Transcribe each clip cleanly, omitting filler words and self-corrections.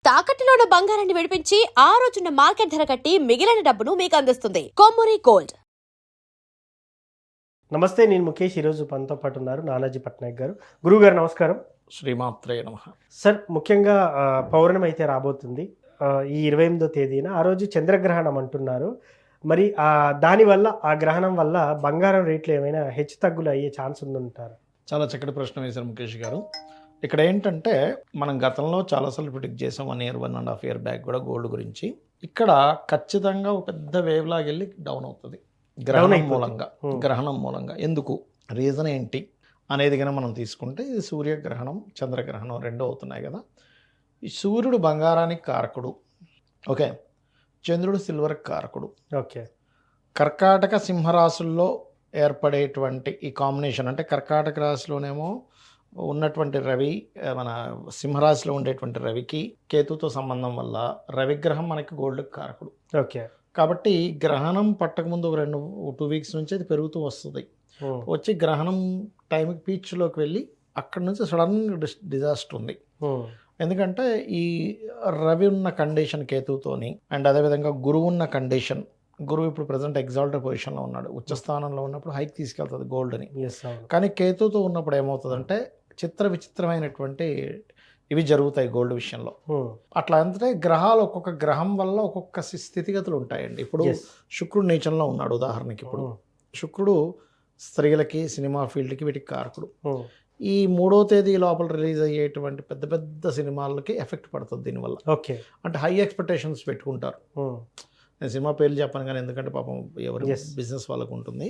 తాకట్టులో ఉన్న బంగారాన్ని విడిపించి ఆ రోజున్న మార్కెట్ ధర కట్టి మిగిలిన డబ్బును మీకు అందిస్తుంది కొమ్మూరి గోల్డ్. నమస్తే, నేను ముఖేష్. ఈరోజు మనతో పాటు ఉన్నారు నానాజీ పట్నాయక్ గారు. గురువు గారు నమస్కారం. శ్రీమాత్రే నమః. సార్, ముఖ్యంగా పౌర్ణమి అయితే రాబోతుంది ఈ 28వ తేదీన. ఆ రోజు చంద్రగ్రహణం అంటున్నారు. మరి దానివల్ల, ఆ గ్రహణం వల్ల బంగారం రేట్లు ఏమైనా హెచ్చు తగ్గులు అయ్యే ఛాన్స్ ఉందంటారు? చాలా చక్కటి ప్రశ్న వేశారు ముఖేష్ గారు. ఇక్కడ ఏంటంటే, మనం గతంలో చాలాసార్లు ప్రిడిక్ట్ చేసాం, 1 year 1.5 year బ్యాక్ కూడా గోల్డ్ గురించి. ఇక్కడ ఖచ్చితంగా ఒక పెద్ద వేవ్ లాగా వెళ్ళి డౌన్ అవుతుంది గ్రహణం మూలంగా. ఎందుకు, రీజన్ ఏంటి అనేది కనుక మనం తీసుకుంటే, ఇది సూర్యగ్రహణం, చంద్రగ్రహణం రెండు అవుతున్నాయి కదా. ఈ సూర్యుడు బంగారానికి కారకుడు, ఓకే. చంద్రుడు సిల్వర్కి కారకుడు, ఓకే. కర్కాటక సింహరాశుల్లో ఏర్పడేటువంటి ఈ కాంబినేషన్, అంటే కర్కాటక రాశిలోనేమో ఉన్నటువంటి రవి, మన సింహరాశిలో ఉండేటువంటి రవికి కేతుతో సంబంధం వల్ల రవిగ్రహం మనకి గోల్డ్కి కారకుడు, ఓకే. కాబట్టి గ్రహణం పట్టకముందు 2 weeks నుంచి అది పెరుగుతూ వస్తుంది. వచ్చి గ్రహణం టైంకి పీచ్లోకి వెళ్ళి అక్కడ నుంచి సడన్ డిజాస్టర్ ఉంది. ఎందుకంటే ఈ రవి ఉన్న కండిషన్ కేతుతోని, అండ్ అదేవిధంగా గురువు ఉన్న కండిషన్. గురువు ఇప్పుడు ప్రజెంట్ ఎగ్జాల్టెడ్ పొజిషన్లో ఉన్నాడు, ఉచ్చస్థానంలో ఉన్నప్పుడు హైక్ తీసుకెళ్తుంది గోల్డ్ని. కానీ కేతుతో ఉన్నప్పుడు ఏమవుతుందంటే చిత్ర విచిత్రమైనటువంటి ఇవి జరుగుతాయి గోల్డ్ విషయంలో. అట్లా అంటే గ్రహాలు, ఒక్కొక్క గ్రహం వల్ల ఒక్కొక్క స్థితిగతులు ఉంటాయండి. ఇప్పుడు శుక్రుడు నీచంలో ఉన్నాడు ఉదాహరణకి. ఇప్పుడు శుక్రుడు స్త్రీలకి, సినిమా ఫీల్డ్కి, వీటికి కారకుడు. ఈ 3వ తేదీ లోపల రిలీజ్ అయ్యేటువంటి పెద్ద పెద్ద సినిమాలకి ఎఫెక్ట్ పడుతుంది దీనివల్ల. ఓకే. అంటే హై ఎక్స్పెక్టేషన్స్ పెట్టుకుంటారు. నేను సినిమా పేర్లు చెప్పాను కానీ, ఎందుకంటే పాపం ఎవరు బిజినెస్ వాళ్ళకు ఉంటుంది,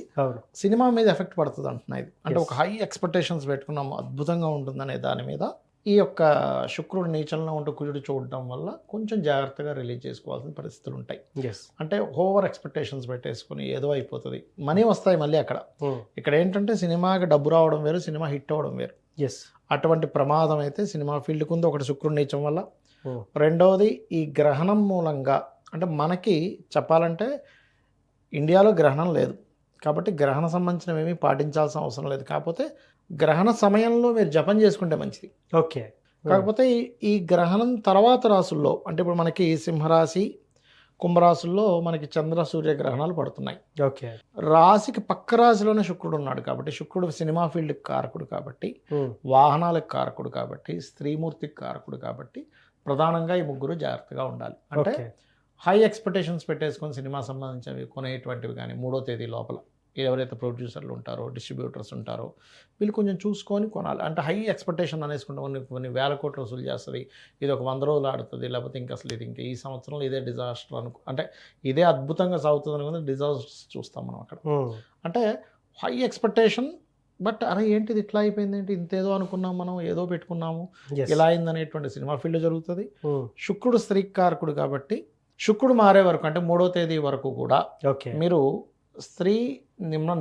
సినిమా మీద ఎఫెక్ట్ పడుతుంది అంటున్నాయి. అంటే ఒక హై ఎక్స్పెక్టేషన్స్ పెట్టుకున్నాము, అద్భుతంగా ఉంటుందనే దాని మీద ఈ యొక్క శుక్రుడు నీచంలో ఉంటూ కుజుడు చూడటం వల్ల కొంచెం జాగ్రత్తగా రిలీజ్ చేసుకోవాల్సిన పరిస్థితులు ఉంటాయి. అంటే ఓవర్ ఎక్స్పెక్టేషన్స్ పెట్టేసుకుని ఏదో అయిపోతుంది, మనీ వస్తాయి మళ్ళీ అక్కడ. ఇక్కడ ఏంటంటే సినిమాకి డబ్బు రావడం వేరు, సినిమా హిట్ అవ్వడం వేరు. అటువంటి ప్రమాదం అయితే సినిమా ఫీల్డ్కి ఉంది. ఒకటి శుక్రుడు నీచం వల్ల, రెండవది ఈ గ్రహణం మూలంగా. అంటే మనకి చెప్పాలంటే ఇండియాలో గ్రహణం లేదు కాబట్టి గ్రహణ సంబంధించినవి ఏమీ పాటించాల్సిన అవసరం లేదు. కాకపోతే గ్రహణ సమయంలో మీరు జపం చేసుకుంటే మంచిది, ఓకే. కాకపోతే ఈ గ్రహణం తర్వాత రాసుల్లో, అంటే ఇప్పుడు మనకి సింహరాశి, కుంభరాశుల్లో మనకి చంద్ర సూర్య గ్రహణాలు పడుతున్నాయి. ఓకే. రాశికి పక్క రాశిలోనే శుక్రుడు ఉన్నాడు కాబట్టి, శుక్రుడు సినిమా ఫీల్డ్కి కారకుడు కాబట్టి, వాహనాలకు కారకుడు కాబట్టి, స్త్రీమూర్తికి కారకుడు కాబట్టి, ప్రధానంగా ఈ ముగ్గురు జాగ్రత్తగా ఉండాలి. అంటే హై ఎక్స్పెక్టేషన్స్ పెట్టేసుకొని సినిమా సంబంధించినవి కొనేటువంటివి కానీ 3వ తేదీ లోపల ఎవరైతే ప్రొడ్యూసర్లు ఉంటారో, డిస్ట్రిబ్యూటర్స్ ఉంటారో, వీళ్ళు కొంచెం చూసుకొని కొనాలి. అంటే హై ఎక్స్పెక్టేషన్ అనేసుకుంటే కొన్ని వేల కోట్లు వసూలు చేస్తుంది, ఇది ఒక 100 రోజులు ఆడుతుంది, లేకపోతే ఇంకా అసలు ఇది ఇంకా ఈ సంవత్సరంలో ఇదే డిజాస్టర్ అంటే ఇదే అద్భుతంగా సాగుతుంది అనుకుంటే డిజాస్టర్స్ చూస్తాం మనం అక్కడ. అంటే హై ఎక్స్పెక్టేషన్, బట్ అరే ఏంటిది ఇట్లా అయిపోయింది, ఏంటి ఇంతేదో అనుకున్నాం మనం, ఏదో పెట్టుకున్నాము, ఇలా అయిందనేటువంటి సినిమా ఫీల్డ్ జరుగుతుంది. శుక్రుడు స్త్రీ కారకుడు కాబట్టి శుక్రుడు మారే వరకు, అంటే 3వ తేదీ వరకు కూడా మీరు స్త్రీ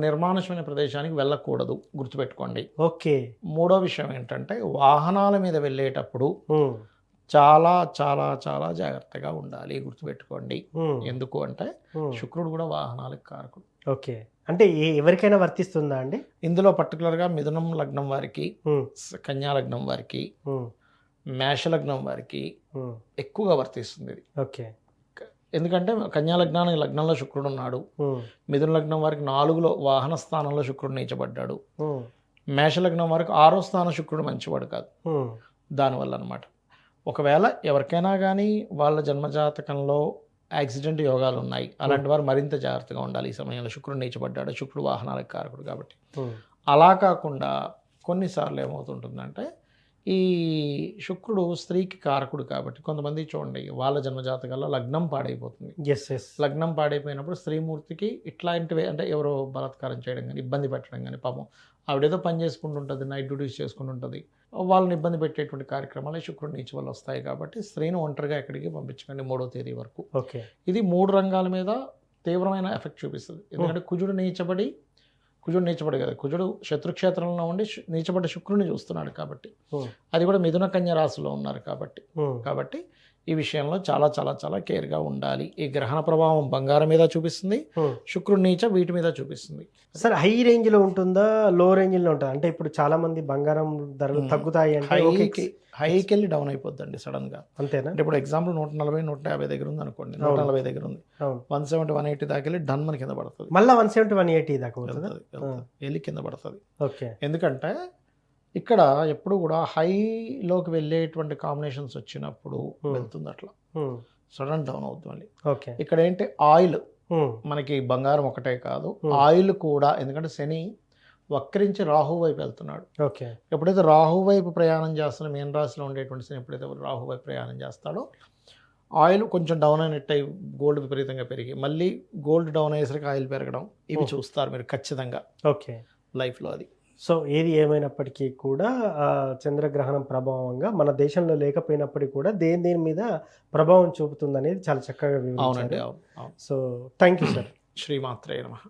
నిర్మానుషమైన ప్రదేశానికి వెళ్ళకూడదు, గుర్తుపెట్టుకోండి. ఓకే. 3వ విషయం ఏంటంటే, వాహనాల మీద వెళ్ళేటప్పుడు చాలా చాలా చాలా జాగ్రత్తగా ఉండాలి, గుర్తుపెట్టుకోండి. ఎందుకు అంటే శుక్రుడు కూడా వాహనాలకు కారకుడు. ఓకే. అంటే ఎవరికైనా వర్తిస్తుందా అండి ఇందులో? పర్టికులర్గా మిథునం లగ్నం వారికి, కన్యా లగ్నం వారికి, మేష లగ్నం వారికి ఎక్కువగా వర్తిస్తుంది ఇది. ఓకే. ఎందుకంటే కన్యా లగ్నానికి లగ్నంలో శుక్రుడు ఉన్నాడు, మిథున లగ్నం వారికి 4లో వాహన స్థానంలో శుక్రుడు నీచబడ్డాడు, మేషలగ్నం వారికి 6వ స్థానం శుక్రుడు మంచివాడు కాదు. దానివల్ల అనమాట, ఒకవేళ ఎవరికైనా కానీ వాళ్ళ జన్మజాతకంలో యాక్సిడెంట్ యోగాలు ఉన్నాయి, అలాంటి వారు మరింత జాగ్రత్తగా ఉండాలి. ఈ సమయంలో శుక్రుడు నీచబడ్డాడు, శుక్రుడు వాహనాలకు కారకుడు కాబట్టి. అలా కాకుండా కొన్నిసార్లు ఏమవుతుంటుందంటే, ఈ శుక్రుడు స్త్రీకి కారకుడు కాబట్టి కొంతమంది చూడండి వాళ్ళ జన్మజాతకాల్లో లగ్నం పాడైపోతుంది. లగ్నం పాడైపోయినప్పుడు స్త్రీమూర్తికి ఇట్లాంటివి, అంటే ఎవరో బలాత్కారం చేయడం కానీ, ఇబ్బంది పెట్టడం కానీ, పాపం ఆవిడేదో పని చేసుకుంటుంటుంది, నైట్ డ్యూటీస్ చేసుకుంటుంటుంది, వాళ్ళని ఇబ్బంది పెట్టేటువంటి కార్యక్రమాలు శుక్రుడు నీచ వల్ల వస్తాయి. కాబట్టి స్త్రీని ఒంటరిగా ఎక్కడికి పంపించకండి 3వ తేదీ వరకు. ఇది 3 రంగాల మీద తీవ్రమైన ఎఫెక్ట్ చూపిస్తుంది. ఎందుకంటే కుజుడు నీచబడి కదా, కుజుడు శత్రుక్షేత్రంలో ఉండి నీచబడ్డ శుక్రుడిని చూస్తున్నాడు కాబట్టి, అది కూడా మిథున కన్య రాశిలో ఉన్నారు కాబట్టి ఈ విషయంలో చాలా చాలా చాలా కేర్గా ఉండాలి. ఈ గ్రహణ ప్రభావం బంగారం మీద చూపిస్తుంది, శుక్రుడి నీచ వీటి మీద చూపిస్తుంది. సార్ హై రేంజ్ లో ఉంటుందా, లో రేంజ్ లో ఉంటుందా? అంటే ఇప్పుడు చాలా మంది బంగారం ధరలు తగ్గుతాయి అంటే హైకి వెళ్ళి డౌన్ అయిపోద్దండి సడన్ గా. అంతేనా? అంటే ఇప్పుడు ఎగ్జాంపుల్ 140 150 దగ్గర ఉంది అనుకోండి, 140 దగ్గర ఉంది, 170 180 దాకా వెళ్ళి డన్ మన కింద పడుతుంది, మళ్ళీ 170 180 దాకా పోతుందా? వెళ్ళి కింద పడుతుంది. ఓకే. ఎందుకంటే ఇక్కడ ఎప్పుడు కూడా హైలోకి వెళ్ళేటువంటి కాంబినేషన్స్ వచ్చినప్పుడు వెళ్తుంది అట్లా, సడన్ డౌన్ అవుతుంది మళ్ళీ. ఓకే. ఇక్కడ ఏంటి ఆయిల్, మనకి బంగారం ఒకటే కాదు ఆయిల్ కూడా, ఎందుకంటే శని వక్రించి రాహు వైపు వెళ్తున్నాడు. ఓకే. ఎప్పుడైతే రాహు వైపు ప్రయాణం చేస్తున్న మీన రాశిలో ఉండేటువంటి శని ఎప్పుడైతే రాహు వైపు ప్రయాణం చేస్తాడో ఆయిల్ కొంచెం డౌన్ అయినట్టు అయి గోల్డ్ విపరీతంగా పెరిగి మళ్ళీ గోల్డ్ డౌన్ అయ్యేసరికి ఆయిల్ పెరగడం, ఇవి చూస్తారు మీరు ఖచ్చితంగా ఓకే లైఫ్లో. అది సో ఏది ఏమైనప్పటికీ కూడా చంద్రగ్రహణం ప్రభావంగా మన దేశంలో లేకపోయినప్పటికీ కూడా దేని మీద ప్రభావం చూపుతుంది అనేది చాలా చక్కగా వివరించారు. అవునండి, అవును. So thank you sir. శ్రీమాత్రే నమః.